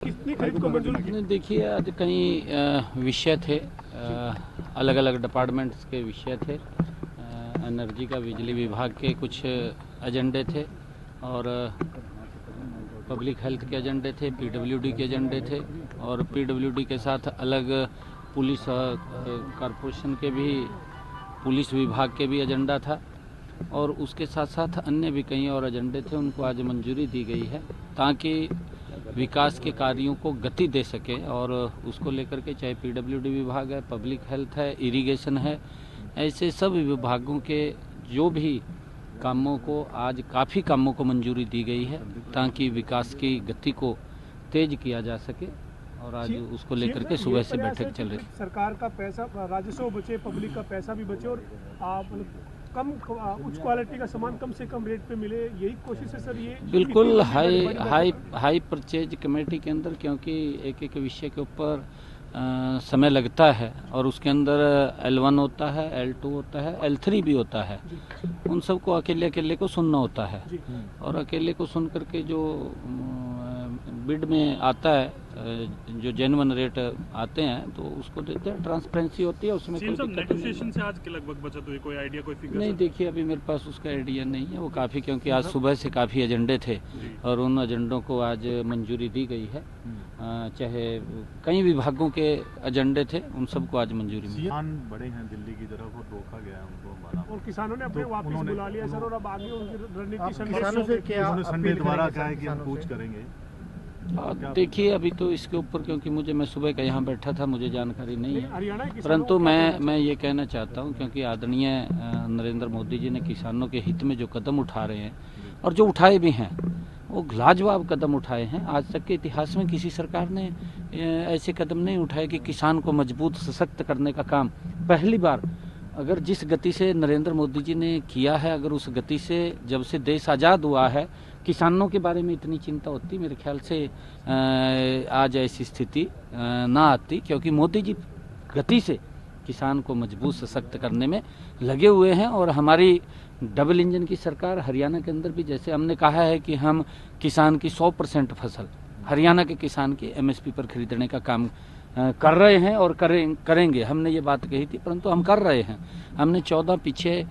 कितनी खरीद को मंजूरी की? देखिए, आज कई विषय थे, अलग अलग डिपार्टमेंट्स के विषय थे। एनर्जी का, बिजली विभाग के कुछ एजेंडे थे और पब्लिक हेल्थ के एजेंडे थे, पीडब्ल्यूडी के एजेंडे थे और पीडब्ल्यूडी के साथ अलग पुलिस कॉरपोरेशन के भी, पुलिस विभाग के भी एजेंडा था और उसके साथ साथ अन्य भी कई और एजेंडे थे। उनको आज मंजूरी दी गई है ताकि विकास के कार्यों को गति दे सके और उसको लेकर के चाहे पीडब्ल्यूडी विभाग है, पब्लिक हेल्थ है, इरिगेशन है, ऐसे सब विभागों के जो भी कामों को आज काफ़ी कामों को मंजूरी दी गई है ताकि विकास की गति को तेज किया जा सके और आज उसको लेकर के सुबह से बैठक चल रही है। सरकार का पैसा, राजस्व बचे, पब्लिक का पैसा भी बचे और कम उच्च क्वालिटी का सामान कम से कम रेट पे मिले, यही कोशिश है सर। ये बिल्कुल हाई परचेज कमेटी के अंदर, क्योंकि एक एक विषय के ऊपर समय लगता है और उसके अंदर L1 होता है, L2 होता है, L3 भी होता है। उन सबको अकेले अकेले को सुनना होता है और अकेले को सुन करके जो बिड में आता है, जो जेन्युइन रेट आते हैं तो उसको देते हैं। ट्रांसपेरेंसी होती है, उसमें कोई दिक्कत नहीं। से आज के लगभग बचत हुई, कोई आइडिया, कोई फिगर? नहीं, देखिए अभी मेरे पास उसका आइडिया नहीं है। वो काफ़ी, क्योंकि आज सुबह से काफ़ी एजेंडे थे और उन एजेंडों को आज मंजूरी दी गई है। चाहे कई विभागों के एजेंडे थे, उन सबको आज मंजूरी मिली। किसान बड़े हैं दिल्ली की तरफ और रोका गया है उनको हमारा, और किसानों ने अपने वापस बुला लिया सर और अब आगे उनकी रणनीति किसानों से क्या संडे द्वारा क्या है कि हम पूछ करेंगे। देखिए अभी तो इसके ऊपर, क्योंकि मैं सुबह का यहाँ बैठा था, मुझे जानकारी नहीं है, परंतु हरियाणा मैं ये कहना चाहता हूँ, क्योंकि आदरणीय नरेंद्र मोदी जी ने किसानों के हित में जो कदम उठा रहे हैं और जो उठाए भी हैं वो लाजवाब कदम उठाए हैं। आज तक के इतिहास में किसी सरकार ने ऐसे कदम नहीं उठाए कि किसान को मजबूत सशक्त करने का काम पहली बार, अगर जिस गति से नरेंद्र मोदी जी ने किया है, अगर उस गति से जब से देश आज़ाद हुआ है किसानों के बारे में इतनी चिंता होती, मेरे ख्याल से आज ऐसी स्थिति ना आती, क्योंकि मोदी जी गति से किसान को मजबूत सशक्त करने में लगे हुए हैं। और हमारी डबल इंजन की सरकार हरियाणा के अंदर भी, जैसे हमने कहा है कि हम किसान की 100% फसल हरियाणा के किसान की MSP पर खरीदने का काम कर रहे हैं और करेंगे। हमने ये बात कही थी, परंतु हम कर रहे हैं। हमने 14 पीछे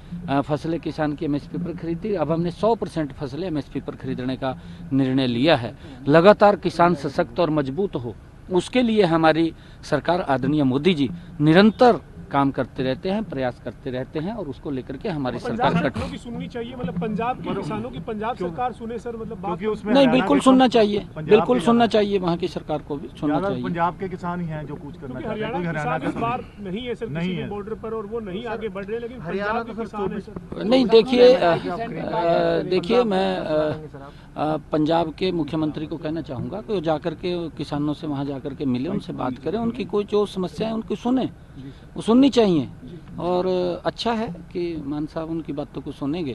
फसलें किसान की MSP पर खरीदी, अब हमने 100% फसलें MSP पर खरीदने का निर्णय लिया है। लगातार किसान सशक्त और मजबूत हो, उसके लिए हमारी सरकार, आदरणीय मोदी जी निरंतर काम करते रहते हैं, प्रयास करते रहते हैं और उसको लेकर के हमारी सरकार की सुननी चाहिए। मतलब पंजाब के किसानों की पंजाब सरकार सुने सर, मतलब बात नहीं, बिल्कुल सुनना चाहिए, बिल्कुल सुनना चाहिए, वहाँ की सरकार को भी सुनना चाहिए। पंजाब के किसान ही हैं जो कुछ करना चाहते हैं, हरियाणा इस बार नहीं है सर, नहीं है बॉर्डर पर और वो नहीं आगे बढ़ रहे, लेकिन हरियाणा के किसान है सर। नहीं, देखिए मैं पंजाब के मुख्यमंत्री को कहना चाहूँगा कि वो जाकर के किसानों से वहाँ जाकर के मिले, उनसे बात करें, उनकी कोई जो समस्या है उनको सुने, वो सुननी चाहिए। और अच्छा है कि मान साहब उनकी बातों को सुनेंगे,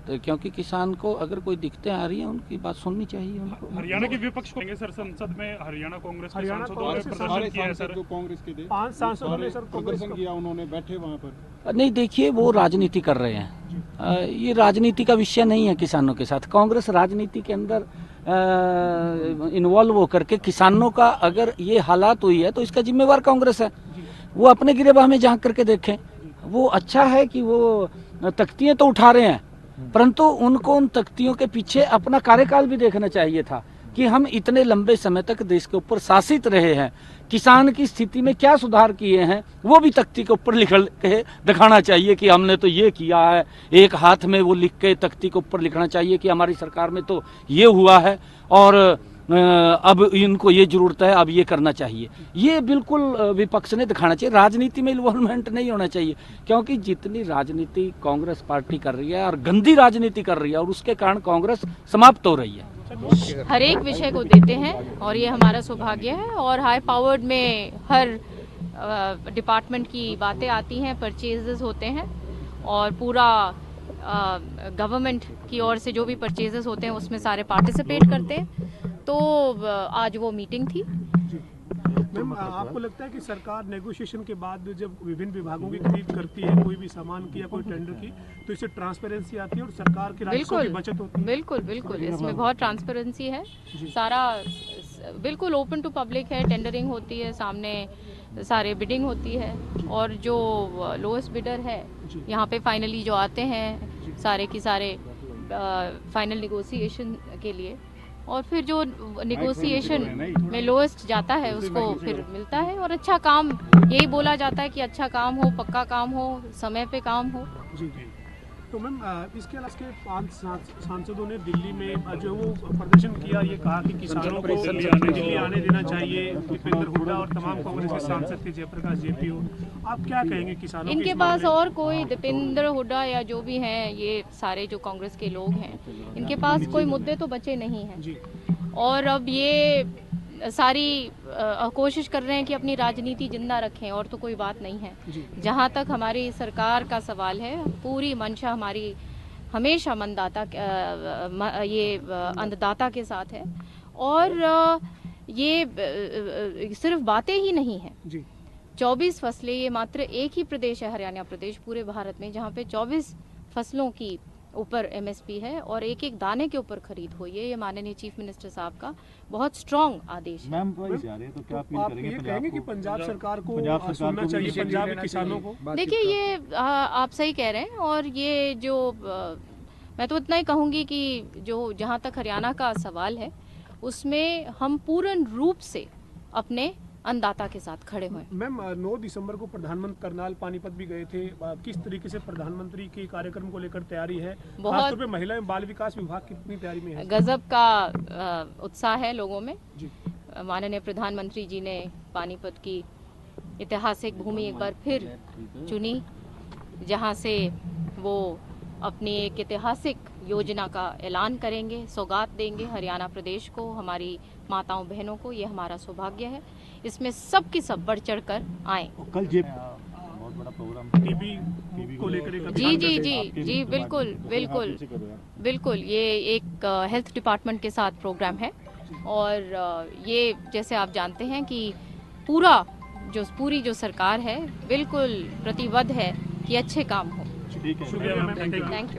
तो क्योंकि किसान को अगर कोई दिक्कतें आ रही हैं उनकी बात सुननी चाहिए उनको। हरियाणा के विपक्ष को सर, संसद में हरियाणा कांग्रेस के सांसदों ने प्रदर्शन किया है सर, कांग्रेस के 5 सांसदों ने सर प्रदर्शन किया, उन्होंने बैठे वहाँ पर। नहीं, देखिए वो राजनीति कर रहे हैं, ये राजनीति का विषय नहीं है किसानों के साथ। कांग्रेस राजनीति के अंदर इन्वॉल्व होकर के किसानों का अगर ये हालात हुई है तो इसका जिम्मेवार कांग्रेस है। वो अपने गिरेबान में झांक करके देखें। वो अच्छा है कि वो तख्तियां तो उठा रहे हैं, परंतु उनको उन तख्तियों के पीछे अपना कार्यकाल भी देखना चाहिए था कि हम इतने लंबे समय तक देश के ऊपर शासित रहे हैं, किसान की स्थिति में क्या सुधार किए हैं वो भी तख्ती के ऊपर लिख के दिखाना चाहिए कि हमने तो ये किया है। एक हाथ में वो लिख के तख्ती के ऊपर लिखना चाहिए कि हमारी सरकार में तो ये हुआ है और अब इनको ये जरूरत है, अब ये करना चाहिए। ये बिल्कुल विपक्ष ने दिखाना चाहिए। राजनीति में इन्वॉल्वमेंट नहीं होना चाहिए, क्योंकि जितनी राजनीति कांग्रेस पार्टी कर रही है और गंदी राजनीति कर रही है और उसके कारण कांग्रेस समाप्त हो रही है। हर एक विषय को देते हैं और ये हमारा सौभाग्य है। और हाई पावर्ड में हर डिपार्टमेंट की बातें आती हैं, परचेजेस होते हैं और पूरा गवर्नमेंट की ओर से जो भी परचेजेस होते हैं उसमें सारे पार्टिसिपेट करते हैं। तो आज वो मीटिंग थी मैम आपको लगता है कि सरकार नेगोशिएशन के बाद जब विभिन्न विभागों की खरीद करती है कोई भी सामान की या कोई टेंडर की, तो इससे ट्रांसपेरेंसी आती है और सरकार के राजस्व की बचत होती है? बिल्कुल बिल्कुल, इसमें बहुत ट्रांसपेरेंसी है, सारा बिल्कुल ओपन टू पब्लिक है, टेंडरिंग होती है, सामने सारे बिडिंग होती है और जो लोएस्ट बिडर है यहाँ पे फाइनली जो आते हैं सारे की सारे फाइनल निगोशिएशन के लिए, और फिर जो निगोशिएशन में लोएस्ट जाता है उसको फिर मिलता है। और अच्छा काम, यही बोला जाता है कि अच्छा काम हो, पक्का काम हो, समय पे काम हो। जी जी। तो मैम इसके अलावा के 5 सांसदों ने दिल्ली में जो वो प्रदर्शन किया, ये कहा कि किसानों को दिल्ली आने देना चाहिए, दीपेंद्र हुड्डा और तमाम कांग्रेस के सांसद थे, जयप्रकाश जेपी हो, आप क्या कहेंगे किसानों इनके पास और कोई दीपेंद्र हुड्डा या जो भी हैं, ये सारे जो कांग्रेस के लोग हैं, इनके पास कोई मुद्दे तो बचे नहीं हैं। और अब ये सारी कोशिश कर रहे हैं कि अपनी राजनीति जिंदा रखें, और तो कोई बात नहीं है। जहां तक हमारी सरकार का सवाल है, पूरी मंशा हमारी हमेशा ये अन्नदाता के साथ है। और ये सिर्फ बातें ही नहीं हैं। 24 फसलें, ये मात्र एक ही प्रदेश है, हरियाणा प्रदेश, पूरे भारत में जहाँ पे 24 फसलों की ऊपर एमएसपी है और एक एक दाने के ऊपर खरीद हुई है। ये माननीय चीफ मिनिस्टर साहब का बहुत स्ट्रॉन्ग आदेश है। मैम तो क्या अपील करेंगे कि पंजाब सरकार को सुनना चाहिए, पंजाब के किसानों को? देखिए, ये आप सही कह रहे हैं। और ये जो मैं तो इतना ही कहूँगी कि जो जहाँ तक हरियाणा का सवाल है, उसमें हम पूर्ण रूप से अपने अन्नदाता के साथ खड़े हुए। मैम 9 दिसंबर को प्रधानमंत्री करनाल पानीपत भी गए थे, किस तरीके से प्रधानमंत्री के कार्यक्रम को लेकर तैयारी है? खासतौर पे महिला एवं बाल विकास विभाग कितनी तैयारी में है? गजब का उत्साह है लोगों में। माननीय प्रधानमंत्री जी ने पानीपत की ऐतिहासिक भूमि एक बार फिर चुनी, जहां से वो अपनी एक ऐतिहासिक योजना का ऐलान करेंगे, सौगात देंगे हरियाणा प्रदेश को, हमारी माताओं बहनों को। ये हमारा सौभाग्य है, इसमें सब की सब बढ़ चढ़ कर आए। कल बहुत बड़ा प्रोग्राम टीबी को लेकर जी बिल्कुल बिल्कुल बिल्कुल, ये एक हेल्थ डिपार्टमेंट के साथ प्रोग्राम है। और ये जैसे आप जानते हैं कि पूरी जो सरकार है बिल्कुल प्रतिबद्ध है कि अच्छे काम हो। ठीक है, थैंक यू।